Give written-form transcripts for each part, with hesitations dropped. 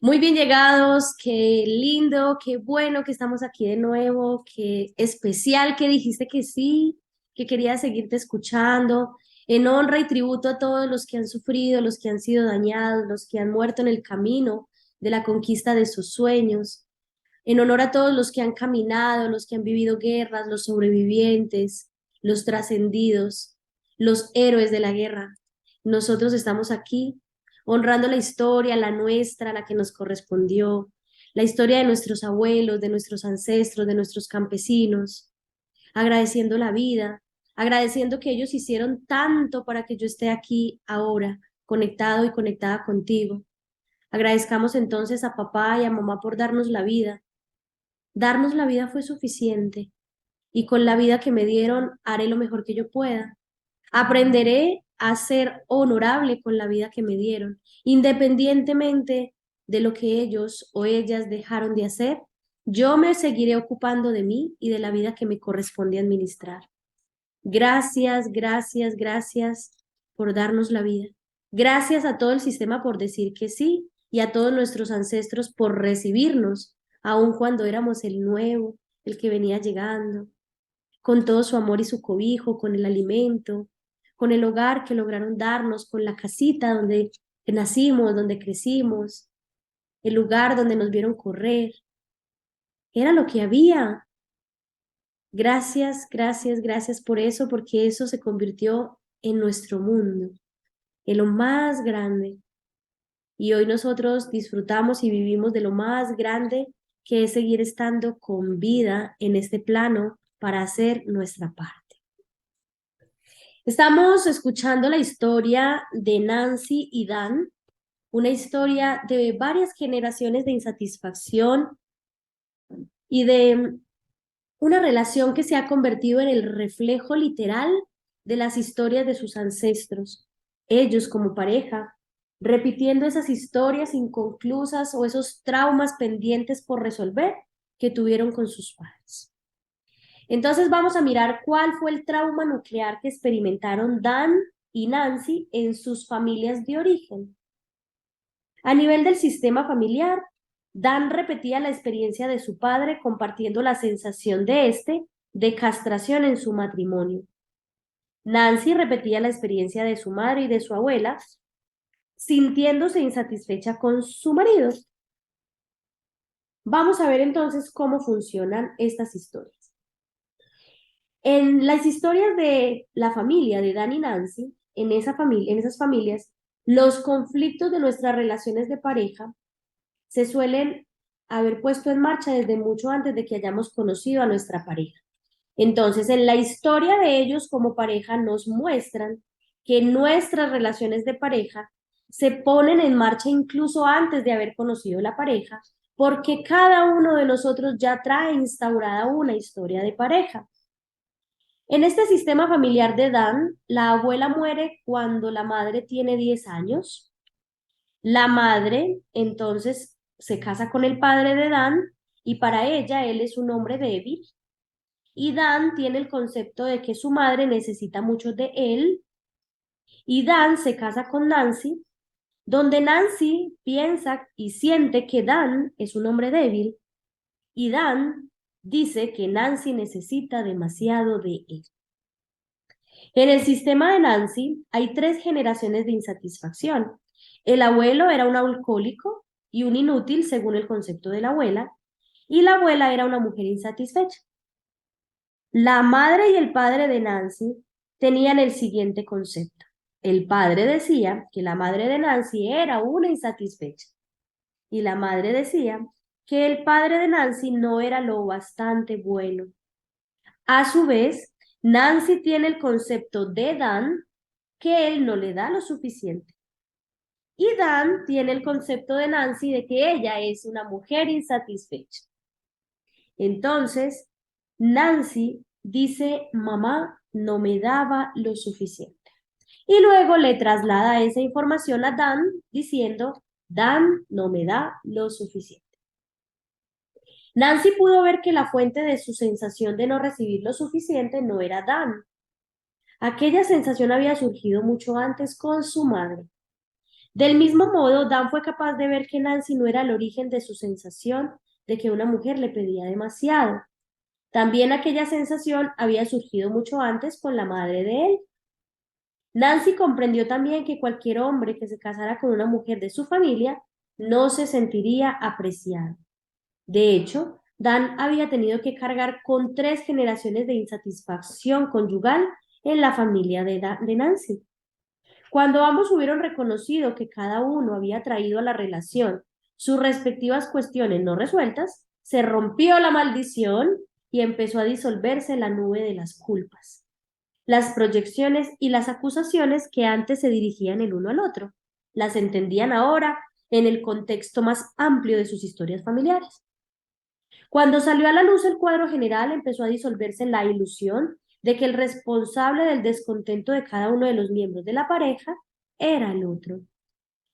Muy bien llegados, qué lindo, qué bueno que estamos aquí de nuevo, qué especial que dijiste que sí, que querías seguirte escuchando, en honra y tributo a todos los que han sufrido, los que han sido dañados, los que han muerto en el camino de la conquista de sus sueños, en honor a todos los que han caminado, los que han vivido guerras, los sobrevivientes, los trascendidos, los héroes de la guerra. Nosotros estamos aquí honrando la historia, la nuestra, la que nos correspondió, la historia de nuestros abuelos, de nuestros ancestros, de nuestros campesinos, agradeciendo la vida, agradeciendo que ellos hicieron tanto para que yo esté aquí ahora, conectado y conectada contigo. Agradezcamos entonces a papá y a mamá por darnos la vida. Darnos la vida fue suficiente y con la vida que me dieron haré lo mejor que yo pueda. Aprenderé a ser honorable con la vida que me dieron, independientemente de lo que ellos o ellas dejaron de hacer. Yo me seguiré ocupando de mí y de la vida que me corresponde administrar. Gracias, gracias, gracias por darnos la vida. Gracias a todo el sistema por decir que sí y a todos nuestros ancestros por recibirnos, aun cuando éramos el nuevo, el que venía llegando, con todo su amor y su cobijo, con el alimento, con el hogar que lograron darnos, con la casita donde nacimos, donde crecimos, el lugar donde nos vieron correr. Era lo que había. Gracias, gracias, gracias por eso, porque eso se convirtió en nuestro mundo, en lo más grande. Y hoy nosotros disfrutamos y vivimos de lo más grande que es seguir estando con vida en este plano para hacer nuestra parte. Estamos escuchando la historia de Nancy y Dan, una historia de varias generaciones de insatisfacción y de una relación que se ha convertido en el reflejo literal de las historias de sus ancestros, ellos como pareja, repitiendo esas historias inconclusas o esos traumas pendientes por resolver que tuvieron con sus padres. Entonces vamos a mirar cuál fue el trauma nuclear que experimentaron Dan y Nancy en sus familias de origen. A nivel del sistema familiar, Dan repetía la experiencia de su padre compartiendo la sensación de este de castración en su matrimonio. Nancy repetía la experiencia de su madre y de su abuela, sintiéndose insatisfecha con su marido. Vamos a ver entonces cómo funcionan estas historias. En las historias de la familia de Dan y Nancy, en esa familia, en esas familias, los conflictos de nuestras relaciones de pareja se suelen haber puesto en marcha desde mucho antes de que hayamos conocido a nuestra pareja. Entonces, en la historia de ellos como pareja nos muestran que nuestras relaciones de pareja se ponen en marcha incluso antes de haber conocido la pareja, porque cada uno de nosotros ya trae instaurada una historia de pareja. En este sistema familiar de Dan, la abuela muere cuando la madre tiene 10 años. La madre entonces se casa con el padre de Dan y para ella él es un hombre débil. Y Dan tiene el concepto de que su madre necesita mucho de él. Y Dan se casa con Nancy, donde Nancy piensa y siente que Dan es un hombre débil. Y Dan dice que Nancy necesita demasiado de él. En el sistema de Nancy hay tres generaciones de insatisfacción. El abuelo era un alcohólico y un inútil según el concepto de la abuela, y la abuela era una mujer insatisfecha. La madre y el padre de Nancy tenían el siguiente concepto. El padre decía que la madre de Nancy era una insatisfecha y la madre decía que el padre de Nancy no era lo bastante bueno. A su vez, Nancy tiene el concepto de Dan que él no le da lo suficiente. Y Dan tiene el concepto de Nancy de que ella es una mujer insatisfecha. Entonces, Nancy dice, mamá no me daba lo suficiente. Y luego le traslada esa información a Dan diciendo, Dan no me da lo suficiente. Nancy pudo ver que la fuente de su sensación de no recibir lo suficiente no era Dan. Aquella sensación había surgido mucho antes con su madre. Del mismo modo, Dan fue capaz de ver que Nancy no era el origen de su sensación de que una mujer le pedía demasiado. También aquella sensación había surgido mucho antes con la madre de él. Nancy comprendió también que cualquier hombre que se casara con una mujer de su familia no se sentiría apreciado. De hecho, Dan había tenido que cargar con 3 generaciones de insatisfacción conyugal en la familia de Nancy. Cuando ambos hubieron reconocido que cada uno había traído a la relación sus respectivas cuestiones no resueltas, se rompió la maldición y empezó a disolverse la nube de las culpas, las proyecciones y las acusaciones que antes se dirigían el uno al otro. Las entendían ahora en el contexto más amplio de sus historias familiares. Cuando salió a la luz el cuadro general, empezó a disolverse la ilusión de que el responsable del descontento de cada uno de los miembros de la pareja era el otro.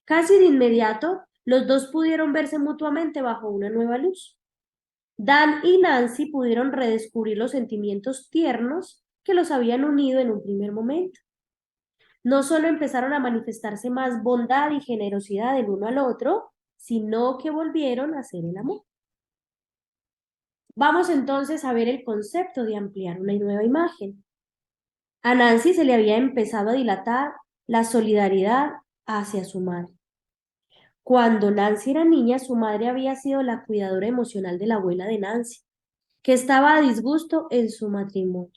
Casi de inmediato, los dos pudieron verse mutuamente bajo una nueva luz. Dan y Nancy pudieron redescubrir los sentimientos tiernos que los habían unido en un primer momento. No solo empezaron a manifestarse más bondad y generosidad del uno al otro, sino que volvieron a ser el amor. Vamos entonces a ver el concepto de ampliar una nueva imagen. A Nancy se le había empezado a dilatar la solidaridad hacia su madre. Cuando Nancy era niña, su madre había sido la cuidadora emocional de la abuela de Nancy, que estaba a disgusto en su matrimonio.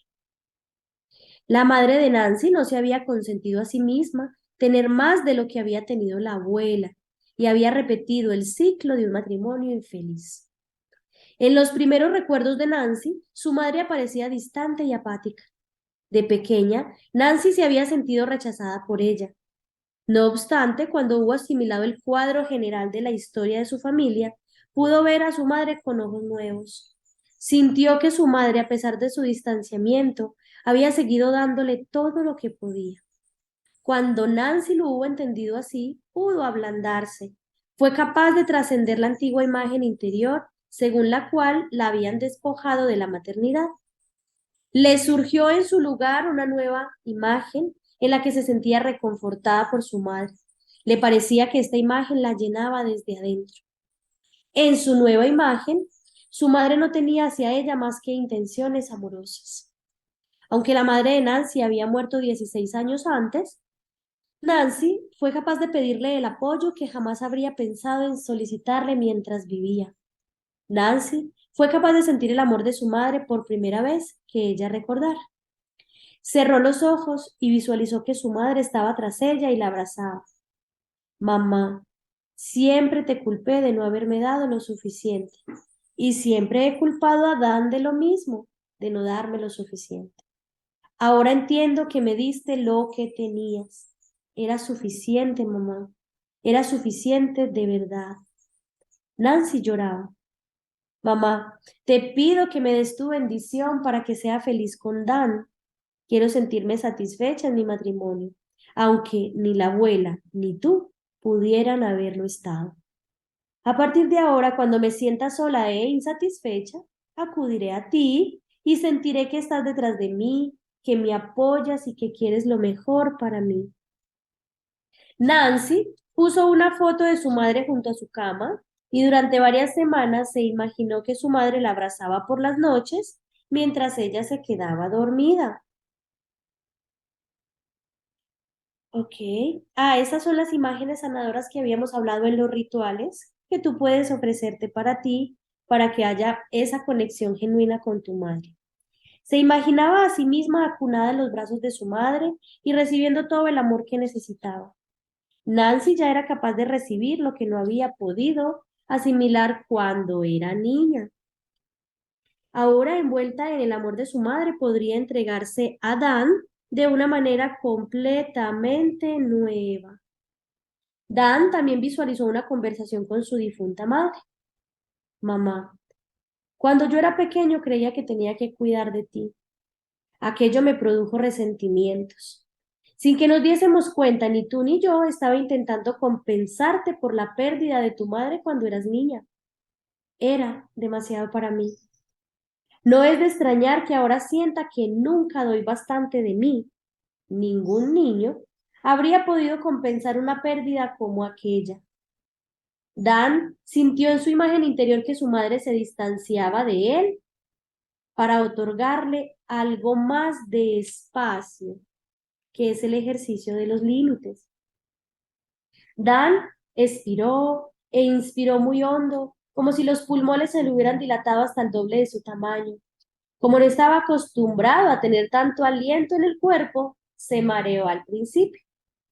La madre de Nancy no se había consentido a sí misma tener más de lo que había tenido la abuela y había repetido el ciclo de un matrimonio infeliz. En los primeros recuerdos de Nancy, su madre aparecía distante y apática. De pequeña, Nancy se había sentido rechazada por ella. No obstante, cuando hubo asimilado el cuadro general de la historia de su familia, pudo ver a su madre con ojos nuevos. Sintió que su madre, a pesar de su distanciamiento, había seguido dándole todo lo que podía. Cuando Nancy lo hubo entendido así, pudo ablandarse. Fue capaz de trascender la antigua imagen interior según la cual la habían despojado de la maternidad. Le surgió en su lugar una nueva imagen en la que se sentía reconfortada por su madre. Le parecía que esta imagen la llenaba desde adentro. En su nueva imagen, su madre no tenía hacia ella más que intenciones amorosas. Aunque la madre de Nancy había muerto 16 años antes, Nancy fue capaz de pedirle el apoyo que jamás habría pensado en solicitarle mientras vivía. Nancy fue capaz de sentir el amor de su madre por primera vez que ella recordara. Cerró los ojos y visualizó que su madre estaba tras ella y la abrazaba. Mamá, siempre te culpé de no haberme dado lo suficiente y siempre he culpado a Dan de lo mismo, de no darme lo suficiente. Ahora entiendo que me diste lo que tenías. Era suficiente, mamá. Era suficiente de verdad. Nancy lloraba. Mamá, te pido que me des tu bendición para que sea feliz con Dan. Quiero sentirme satisfecha en mi matrimonio, aunque ni la abuela ni tú pudieran haberlo estado. A partir de ahora, cuando me sienta sola e insatisfecha, acudiré a ti y sentiré que estás detrás de mí, que me apoyas y que quieres lo mejor para mí. Nancy puso una foto de su madre junto a su cama y durante varias semanas se imaginó que su madre la abrazaba por las noches mientras ella se quedaba dormida. Ok. Esas son las imágenes sanadoras que habíamos hablado en los rituales que tú puedes ofrecerte para ti, para que haya esa conexión genuina con tu madre. Se imaginaba a sí misma acunada en los brazos de su madre y recibiendo todo el amor que necesitaba. Nancy ya era capaz de recibir lo que no había podido asimilar cuando era niña. Ahora, envuelta en el amor de su madre, podría entregarse a Dan de una manera completamente nueva. Dan también visualizó una conversación con su difunta madre. Mamá, cuando yo era pequeño creía que tenía que cuidar de ti. Aquello me produjo resentimientos. Sin que nos diésemos cuenta, ni tú ni yo estaba intentando compensarte por la pérdida de tu madre cuando eras niña. Era demasiado para mí. No es de extrañar que ahora sienta que nunca doy bastante de mí. Ningún niño habría podido compensar una pérdida como aquella. Dan sintió en su imagen interior que su madre se distanciaba de él para otorgarle algo más de espacio, que es el ejercicio de los límites. Dan expiró e inspiró muy hondo, como si los pulmones se le hubieran dilatado hasta el doble de su tamaño. Como no estaba acostumbrado a tener tanto aliento en el cuerpo, se mareó al principio.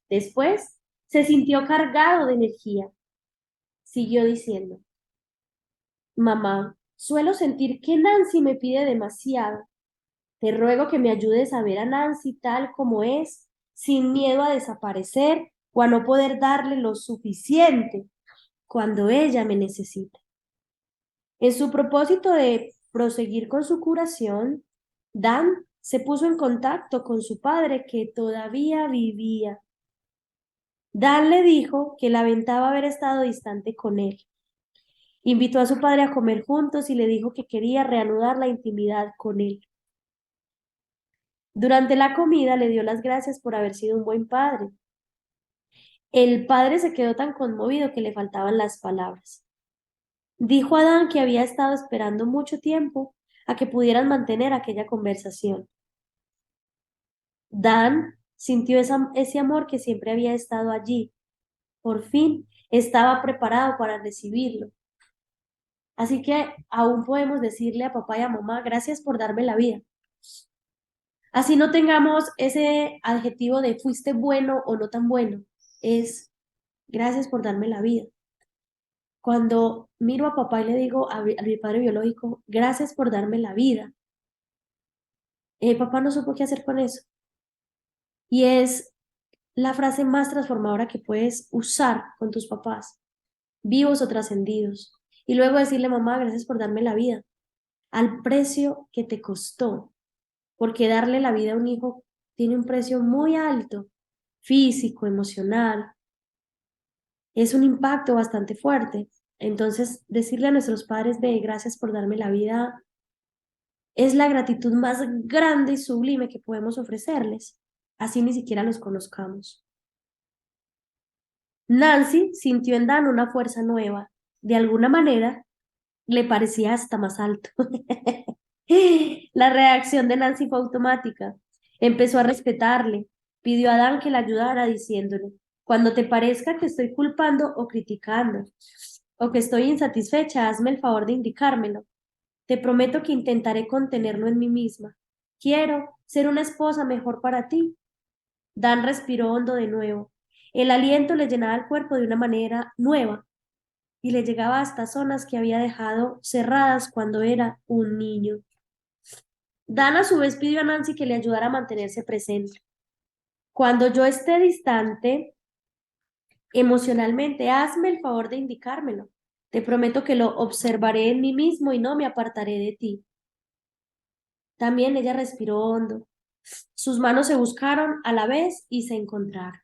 Después, se sintió cargado de energía. Siguió diciendo, mamá, suelo sentir que Nancy me pide demasiado. Te ruego que me ayudes a ver a Nancy tal como es, sin miedo a desaparecer o a no poder darle lo suficiente cuando ella me necesita. En su propósito de proseguir con su curación, Dan se puso en contacto con su padre que todavía vivía. Dan le dijo que lamentaba haber estado distante con él. Invitó a su padre a comer juntos y le dijo que quería reanudar la intimidad con él. Durante la comida le dio las gracias por haber sido un buen padre. El padre se quedó tan conmovido que le faltaban las palabras. Dijo a Dan que había estado esperando mucho tiempo a que pudieran mantener aquella conversación. Dan sintió ese amor que siempre había estado allí. Por fin estaba preparado para recibirlo. Así que aún podemos decirle a papá y a mamá, gracias por darme la vida. Así no tengamos ese adjetivo de fuiste bueno o no tan bueno. Es gracias por darme la vida. Cuando miro a papá y le digo a mi padre biológico, gracias por darme la vida, papá no supo qué hacer con eso. Y es la frase más transformadora que puedes usar con tus papás, vivos o trascendidos. Y luego decirle, mamá, gracias por darme la vida, al precio que te costó, porque darle la vida a un hijo tiene un precio muy alto, físico, emocional, es un impacto bastante fuerte. Entonces, decirle a nuestros padres de gracias por darme la vida es la gratitud más grande y sublime que podemos ofrecerles, así ni siquiera los conozcamos. Nancy sintió en Dan una fuerza nueva. De alguna manera, le parecía hasta más alto. La reacción de Nancy fue automática. Empezó a respetarle. Pidió a Dan que la ayudara diciéndole, cuando te parezca que estoy culpando o criticando, o que estoy insatisfecha, hazme el favor de indicármelo. Te prometo que intentaré contenerlo en mí misma. Quiero ser una esposa mejor para ti. Dan respiró hondo de nuevo. El aliento le llenaba el cuerpo de una manera nueva y le llegaba hasta zonas que había dejado cerradas cuando era un niño. Dan a su vez pidió a Nancy que le ayudara a mantenerse presente. Cuando yo esté distante emocionalmente, hazme el favor de indicármelo. Te prometo que lo observaré en mí mismo y no me apartaré de ti. También ella respiró hondo. Sus manos se buscaron a la vez y se encontraron.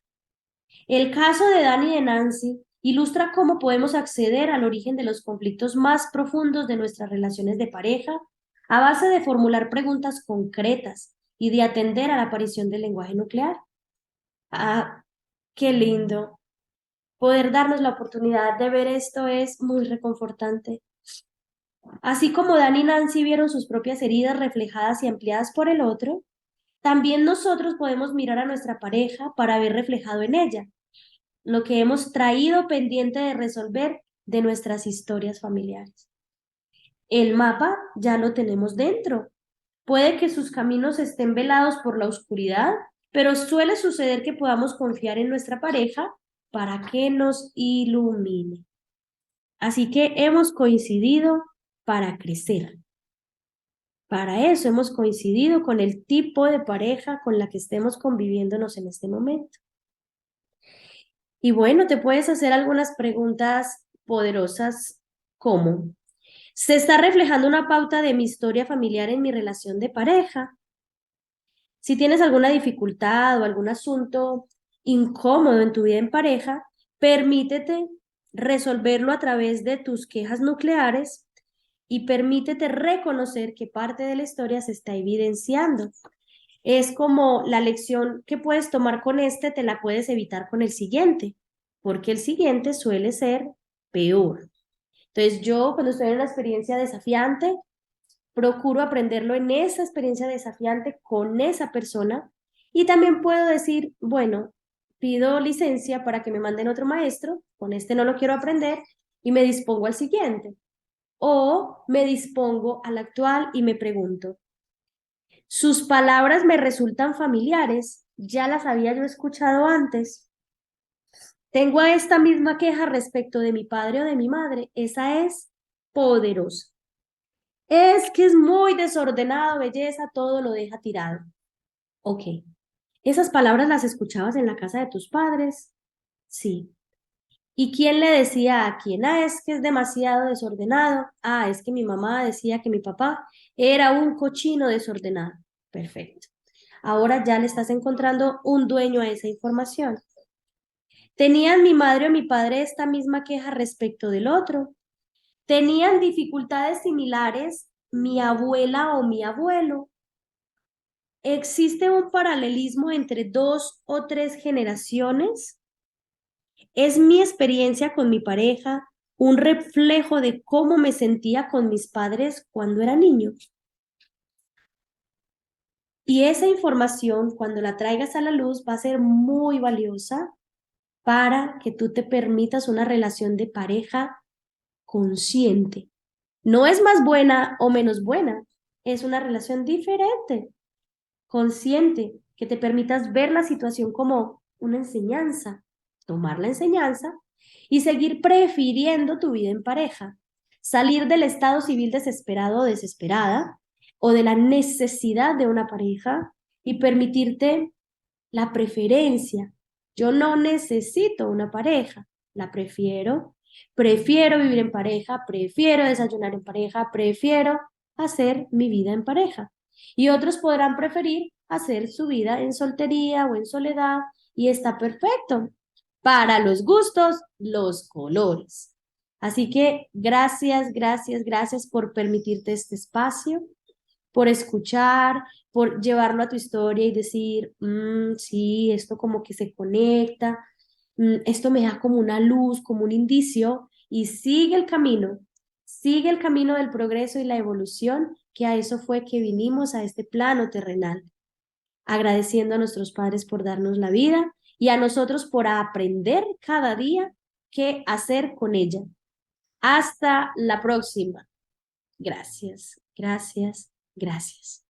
El caso de Dan y de Nancy ilustra cómo podemos acceder al origen de los conflictos más profundos de nuestras relaciones de pareja a base de formular preguntas concretas y de atender a la aparición del lenguaje nuclear. Ah, qué lindo. Poder darnos la oportunidad de ver esto es muy reconfortante. Así como Dan y Nancy vieron sus propias heridas reflejadas y ampliadas por el otro, también nosotros podemos mirar a nuestra pareja para ver reflejado en ella lo que hemos traído pendiente de resolver de nuestras historias familiares. El mapa ya lo tenemos dentro. Puede que sus caminos estén velados por la oscuridad, pero suele suceder que podamos confiar en nuestra pareja para que nos ilumine. Así que hemos coincidido para crecer. Para eso hemos coincidido con el tipo de pareja con la que estemos conviviéndonos en este momento. Y bueno, te puedes hacer algunas preguntas poderosas como, ¿se está reflejando una pauta de mi historia familiar en mi relación de pareja? Si tienes alguna dificultad o algún asunto incómodo en tu vida en pareja, permítete resolverlo a través de tus quejas nucleares y permítete reconocer que parte de la historia se está evidenciando. Es como la lección que puedes tomar con este, te la puedes evitar con el siguiente, porque el siguiente suele ser peor. Entonces yo cuando estoy en una experiencia desafiante, procuro aprenderlo en esa experiencia desafiante con esa persona y también puedo decir, bueno, pido licencia para que me manden otro maestro, con este no lo quiero aprender y me dispongo al siguiente. O me dispongo al actual y me pregunto, sus palabras me resultan familiares, ya las había yo escuchado antes. Tengo esta misma queja respecto de mi padre o de mi madre, esa es poderosa. Es que es muy desordenado, belleza, todo lo deja tirado. Ok, ¿esas palabras las escuchabas en la casa de tus padres? Sí. ¿Y quién le decía a quién? Ah, es que es demasiado desordenado. Ah, es que mi mamá decía que mi papá era un cochino desordenado. Perfecto. Ahora ya le estás encontrando un dueño a esa información. ¿Tenían mi madre o mi padre esta misma queja respecto del otro? ¿Tenían dificultades similares mi abuela o mi abuelo? ¿Existe un paralelismo entre dos o tres generaciones? ¿Es mi experiencia con mi pareja un reflejo de cómo me sentía con mis padres cuando era niño? Y esa información, cuando la traigas a la luz, va a ser muy valiosa para que tú te permitas una relación de pareja consciente. No es más buena o menos buena, es una relación diferente, consciente, que te permitas ver la situación como una enseñanza, tomar la enseñanza y seguir prefiriendo tu vida en pareja, salir del estado civil desesperado o desesperada o de la necesidad de una pareja y permitirte la preferencia. Yo no necesito una pareja, la prefiero. Prefiero vivir en pareja, prefiero desayunar en pareja, prefiero hacer mi vida en pareja. Y otros podrán preferir hacer su vida en soltería o en soledad y está perfecto. Para los gustos, los colores. Así que gracias, gracias, gracias por permitirte este espacio, por escuchar, por llevarlo a tu historia y decir, sí, esto como que se conecta, esto me da como una luz, como un indicio, y sigue el camino del progreso y la evolución, que a eso fue que vinimos a este plano terrenal, agradeciendo a nuestros padres por darnos la vida y a nosotros por aprender cada día qué hacer con ella. Hasta la próxima. Gracias, gracias, gracias.